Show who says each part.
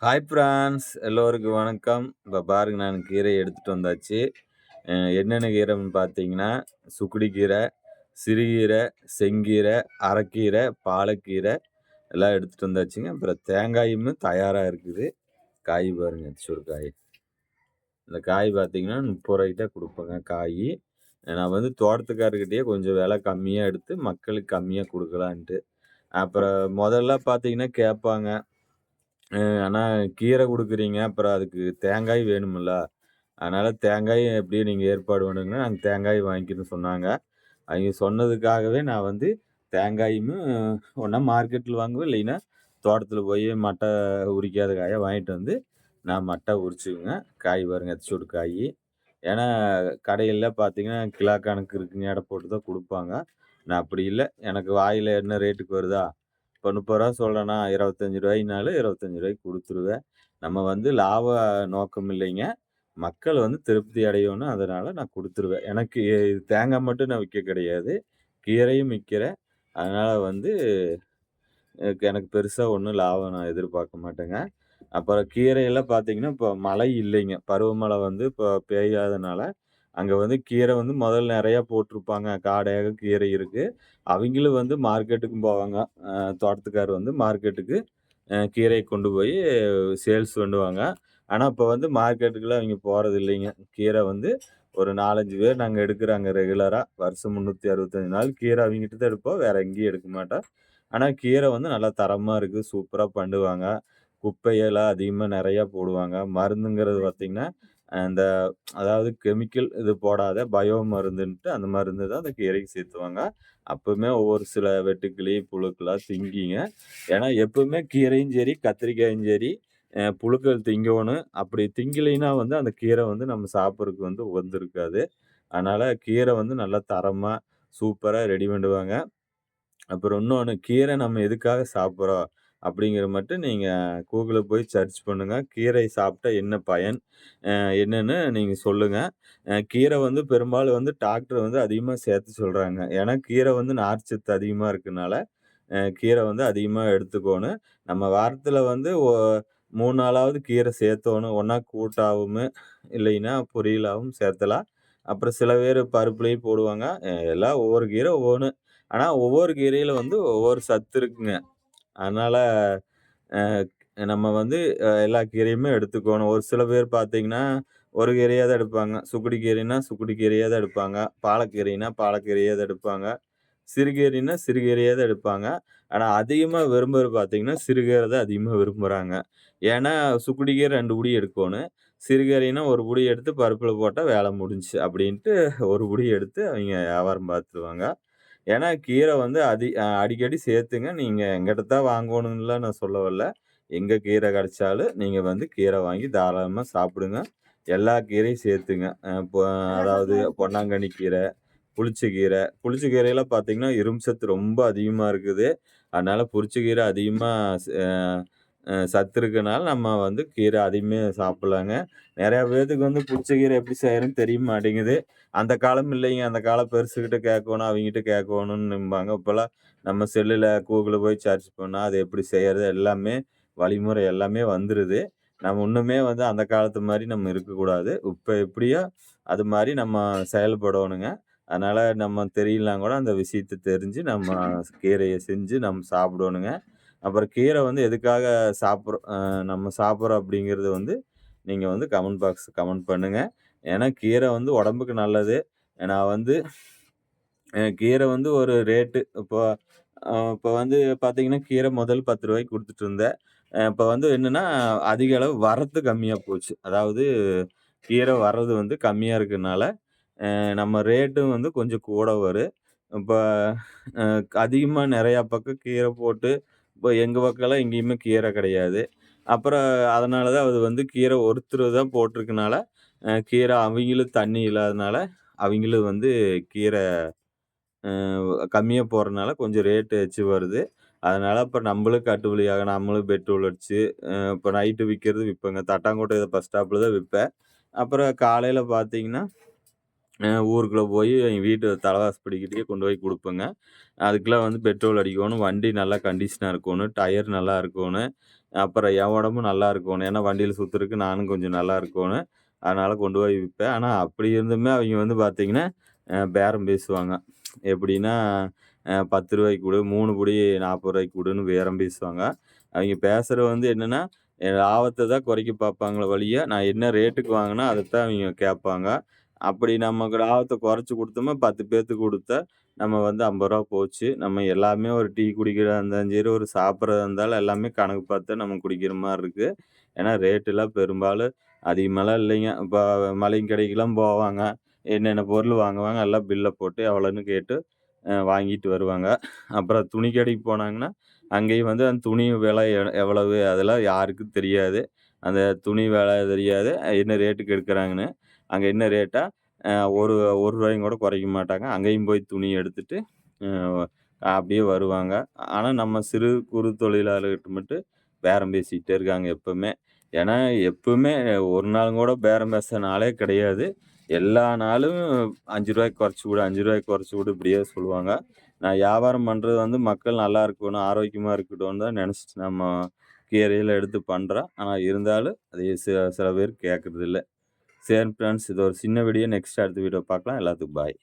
Speaker 1: Hi France எல்லோருக்கும் வணக்கம். இப்போ பாருங்க நான் கீரை எடுத்துட்டு வந்தாச்சு. என்னென்ன கீரைன்னு பார்த்தீங்கன்னா, சுக்குடி கீரை, சிறுகீரை, செங்கீரை, அரக்கீரை, பாலக்கீரை எல்லாம் எடுத்துட்டு வந்தாச்சுங்க. அப்புறம் தேங்காயும் தயாரா இருக்குது. காய் பாருங்க ஒரு காய். இந்த காய் பார்த்தீங்கன்னா, ரூ. 30 தான் குடுப்பேங்க காயி. நான் வந்து தோட்டத்துக்காரர்கிட்டயே கொஞ்சம் விலை கம்மியா எடுத்து மக்களுக்கு கம்மியா குடுக்கலான்ட்டு. அப்புறம் மொதல்ல பார்த்தீங்கன்னா கேட்பாங்க. ஆனா கீரை குடுக்குறீங்க, அப்புறம் அதுக்கு தேங்காய் வேணும்ல. அதனால தேங்காய் எப்படியும் நீங்க ஏற்பாடு பண்ணுங்கன்னா, நாங்க தேங்காய் வாங்கிக்கிறோம்னு சொன்னாங்க. அவைங்க சொன்னதுக்காகவே நான் வந்து தேங்காயுமே ஒண்ணா மார்க்கெட்ல வாங்குவேன், இல்லைன்னா தோட்டத்துல போய் மட்டை உரிக்காத காயா வாங்கிட்டு வந்து, நான் மட்டை உரிச்சுக்குவேங்க. காய் பாருங்க எத்தசோடு காயி. ஏன்னா கடைகள்ல பார்த்தீங்கன்னா, கிலோ கணக்கு இருக்குங்க. எடை போட்டு தான் குடுப்பாங்க. நான் அப்படி இல்ல. எனக்கு வாயில என்ன ரேட்டுக்கு வருதா, இப்போ ரூ. 30 சொல்றேன்னா, ரூ. 25னாலும் ரூ. 25க்கு குடுத்துருவேன். நம்ம வந்து லாப நோக்கம் இல்லைங்க. மக்கள் வந்து திருப்தி அடையணும். அதனால நான் குடுத்துருவேன். எனக்கு தேங்காய் மட்டும் நான் விக்க கிடையாது. கீரையும் விக்கிறேன். அதனால வந்து எனக்கு பெருசா ஒண்ணும் லாபம் நான் எதிர்பார்க்க மாட்டேங்க. அப்புறம் கீரையெல்லாம் பார்த்தீங்கன்னா, இப்போ மழை இல்லைங்க. பருவமழை வந்து இப்போ பெய்யாதனால, அங்க வந்து கீரை வந்து முதல்ல நெறையா போட்டிருப்பாங்க. காடாக கீரை இருக்கு. அவைங்களும் வந்து மார்க்கெட்டுக்கும் போவாங்க. தோட்டத்துக்காரர் வந்து மார்க்கெட்டுக்கு கீரைய கொண்டு போய் சேல்ஸ் பண்ணுவாங்க. ஆனா, இப்ப வந்து மார்க்கெட்டுக்குலாம் அவைங்க போறது இல்லைங்க. கீரை வந்து ஒரு 4, 5 பேர் நாங்க எடுக்குறாங்க ரெகுலரா. வருஷம் 365 நாள் கீரை அவைங்ககிட்ட தான் எடுப்போம். வேற எங்கேயும் எடுக்க மாட்டோம். ஆனா, கீரை வந்து நல்லா தரமா இருக்கு. சூப்பரா பண்ணுவாங்க. குப்பையெல்லாம் அதிகமா நெறையா போடுவாங்க. மருந்துங்கிறது பார்த்தீங்கன்னா, இந்த அதாவது கெமிக்கல் இது போடாத பயோ மருந்துன்ட்டு அந்த மருந்து தான் அந்த கீரைக்கு சேத்துவாங்க. அப்பவுமே ஒவ்வொரு சில வெட்டுக்கிளி, புழுக்களா திங்கிங்க. ஏன்னா, எப்பவுமே கீரையும் சரி, கத்திரிக்காயும் சரி, புழுக்கள் திங்கோணும். அப்படி திங்கலைன்னா வந்து அந்த கீரை வந்து நம்ம சாப்பிடறதுக்கு வந்து உகந்து இருக்காது. அதனால கீரை வந்து நல்லா தரமா, சூப்பரா ரெடி பண்ணுவாங்க. அப்புறம் இன்னொன்னு கீரை நம்ம எதுக்காக சாப்பிடுறோம்? அப்படிங்கிற மட்டும் நீங்க கூகுள்ல போய் சர்ச் பண்ணுங்க. கீரை சாப்பிட்டா என்ன பயன்? அ என்னன்னு நீங்க சொல்லுங்க. கீரை வந்து பெரும்பாலும் வந்து டாக்டர் வந்து அதிகமா சேர்த்து சொல்றாங்க. ஏன்னா கீரை வந்து நார்ச்சத்து அதிகமா இருக்கனால, கீரை வந்து அதிகமா எடுத்துக்கோணும். நம்ம வாரத்துல வந்து 3 நாளாவது கீரை சேர்த்தோணும். ஒண்ணா கூட்டாவும், இல்லைன்னா பொரியலாவும் சேர்த்தலாம். அப்புறம் சில பேரு பருப்புலயும் போடுவாங்க. எல்லாம் ஒவ்வொரு கீரை ஒவ்வொன்னு. ஆனா, ஒவ்வொரு கீரையில வந்து ஒவ்வொரு சத்து இருக்குங்க. அதனால அ நம்ம வந்து எல்லா கீரையுமே எடுத்துக்கோணும். ஒரு சில பேர் பார்த்தீங்கன்னா, ஒரு கீரையா தான் எடுப்பாங்க. சுக்குடி கீரைன்னா, சுக்குடி கீரையா தான் எடுப்பாங்க. பாலக்கீரைன்னா, பாலக்கீரையா தான் எடுப்பாங்க. சிறுகீரைன்னா, சிறுகீரையா தான் எடுப்பாங்க. ஆனா, அதிகமா விரும்புறது பார்த்தீங்கன்னா, சிறுகீரை தான் அதிகமா விரும்புறாங்க. ஏன்னா, சுக்குடி கீரை 2 புடி எடுக்கோணும். சிறுகீரைன்னா, 1 புடி எடுத்து பருப்புல போட்டா வேல முடிஞ்சுச்சு. அப்படின்ட்டு 1 புடி எடுத்து அவிங்க வியாபாரம் பார்த்துருவாங்க. ஏன்னா, கீரை வந்து அடிக்கடி சேர்த்துங்க. நீங்க எங்கிட்ட தான் வாங்கணும்னுலாம் நான் சொல்ல வரல. எங்க கீரை கிடைச்சாலும் நீங்க வந்து கீரை வாங்கி தாராளமா சாப்பிடுங்க. எல்லா கீரையும் சேர்த்துங்க. அதாவது பொன்னாங்கண்ணி கீரை, புளிச்ச கீரை. புளிச்ச கீரைலாம் பார்த்தீங்கன்னா, இரும்பு சத்து ரொம்ப அதிகமா இருக்குது. அதனால புளிச்ச கீரை அதிகமா ஸ் அ அ சத்து இருக்கனால நம்ம வந்து கீரை அதிகமே சாப்பிடலாங்க. நெறைய பேத்துக்கு வந்து புளிச்ச கீரை எப்படி செய்றதுன்னு தெரிய மாட்டேங்குது. அந்த காலம் இல்லைங்க. அந்த காலம் பெருசுகிட்ட கேட்கணும், அவிங்ககிட்ட கேட்கணும்னும்பாங்க. இப்பலாம் நம்ம செல்லுல கூகுள்ல போய் சர்ச் பண்ணா, அது எப்படி செய்யறது எல்லாமே வழிமுறை எல்லாமே வந்துருது. நம்ம இன்னுமே வந்து அந்த காலத்து மாரி நம்ம இருக்கக்கூடாது. இப்ப எப்படியோ அது மாரி நம்ம செயல்படணுங்க. அதனால நம்ம தெரியலனா கூட அந்த விஷயத்த தெரிஞ்சு நம்ம கீரைய செஞ்சு நம்ம சாப்பிடணுங்க. அப்புறம் கீரை வந்து எதுக்காக நம்ம சாப்பிடுறோம் அப்படிங்கிறது வந்து நீங்க வந்து கமெண்ட் பண்ணுங்க. ஏன்னா கீரை வந்து உடம்புக்கு நல்லது. நான் வந்து கீரை வந்து ஒரு ரேட்டு இப்போ வந்து பார்த்தீங்கன்னா, கீரை முதல் ரூ. 10க்கு குடுத்துட்டு இருந்தேன். இப்ப வந்து என்னன்னா, அதிக அளவு வரத்து கம்மியா போச்சு. அதாவது கீரை வர்றது வந்து கம்மியா இருக்கனால, நம்ம ரேட்டும் வந்து கொஞ்சம் கூட வரும். இப்ப அ அதிகமா நெறையா பக்கம் கீரை போட்டு, இப்ப எங்க பக்கம்லாம் எங்கேயுமே கீரை கிடையாது. அப்புறம் அதனால தான் அது வந்து கீரை ஒருத்தர் தான் போட்டிருக்கனால, கீரை அவிங்களும் தண்ணி இல்லாதனால, அவிங்களும் வந்து கீரை கம்மியா போடுறனால கொஞ்சம் ரேட் எச்சு வருது. அதனால இப்ப நம்மளும் கட்டுப்படியாக நம்மளும் பெட்ரோல் அடிச்சு, இப்ப நைட்டு விக்கிறது விப்பேங்க. தட்டாங்குட்டை பஸ் ஸ்டாப்ல தான் விப்பேன். அப்புறம் காலையில பார்த்தீங்கன்னா, ஊருக்குள்ள போய் எங்க வீட்டு தலைவாசப்படிக்கிட்டயே கொண்டு போய் குடுப்பேங்க. அதுக்கெல்லாம் வந்து பெட்ரோல் அடிக்கோணும். வண்டி நல்லா கண்டிஷனா இருக்கோணும். டயர் நல்லா இருக்கோணும். அப்புறம் என் உடம்பும் நல்லா இருக்கோணும். ஏன்னா வண்டியில சுத்துறதுக்கு நானும் கொஞ்சம் நல்லா இருக்கோணும். அதனால கொண்டு போய் விப்பேன். ஆனா அப்படி இருந்துமே அவைங்க வந்து பார்த்தீங்கன்னா, பேரம் பேசுவாங்க. எப்படின்னா, ரூ. 10 குடு, 3 புடி ரூ. 40 குடுன்னு பேரம் பேசுவாங்க. அவைங்க பேசுறது வந்து என்னன்னா, என் லாபத்த தான் குறைக்க பார்ப்பாங்களே ஒழிய, நான் என்ன ரேட்டுக்கு வாங்குனேனோ அதத்தான் அவைங்க கேட்பாங்க. அப்படி நமக்கு லாபத்த குறைச்சு குடுத்தோமா 10 பேத்துக்கு குடுத்தா, நம்ம வந்து ரூ. 50 போச்சு. நம்ம எல்லாமே ஒரு டீ குடிக்கிறதா இருந்தாலும் சரி, ஒரு சாப்பிடுறதா இருந்தாலும் எல்லாமே கணக்கு பார்த்து தான் நம்ம குடிக்கிற மாரி இருக்கு. ஏன்னா ரேட்டுலாம் பெரும்பாலும் அதிகமாலாம் இல்லைங்க. இப்ப மளிகை கடைக்கெல்லாம் போவாங்க. என்னென்ன பொருள் வாங்குவாங்க, எல்லாம் பில்ல போட்டு எவ்வளோன்னு கேட்டு வாங்கிட்டு வருவாங்க. அப்புறம் துணி கடைக்கு போனாங்கன்னா, அங்கேயும் வந்து அந்த துணி விலை எவ்வளவு அதெல்லாம் யாருக்கும் தெரியாது. அந்த துணி விலை தெரியாது. என்ன ரேட்டுக்கு எடுக்குறாங்கன்னு. அங்க என்ன ரேட்டா, அ ஒரு ரூ. 1 கூட குறைக்க மாட்டாங்க. அங்கேயும் போய் துணி எடுத்துட்டு, அ அப்படியே வருவாங்க. ஆனா நம்ம சிறு, குறு தொழிலாளர்கிட்ட மட்டும் பேரம் பேசிக்கிட்டே இருக்காங்க எப்பவுமே. ஏன்னா, எப்பவுமே ஒரு நாள் கூட பேரம் பேசுன நாளே கிடையாது. எல்லா நாளும் ரூ. 5 குறைச்சு குடு, ரூ. 5 குறைச்சு குடு இப்படியே சொல்லுவாங்க. நான் வியாபாரம் பண்றது வந்து மக்கள் நல்லா இருக்கணும், ஆரோக்கியமா இருக்கட்டும்னு தான் நெனச்சுட்டு நம்ம கீரைகள எடுத்து பண்றோம். ஆனா இருந்தாலும், அதை சில பேர் கேட்கறதில்ல. சரி ஃபிரெண்ட்ஸ் இது ஒரு சின்ன வீடியோ. நெக்ஸ்ட் அடுத்த வீடியோ பார்க்கலாம். எல்லாத்துக்கும் பாய்.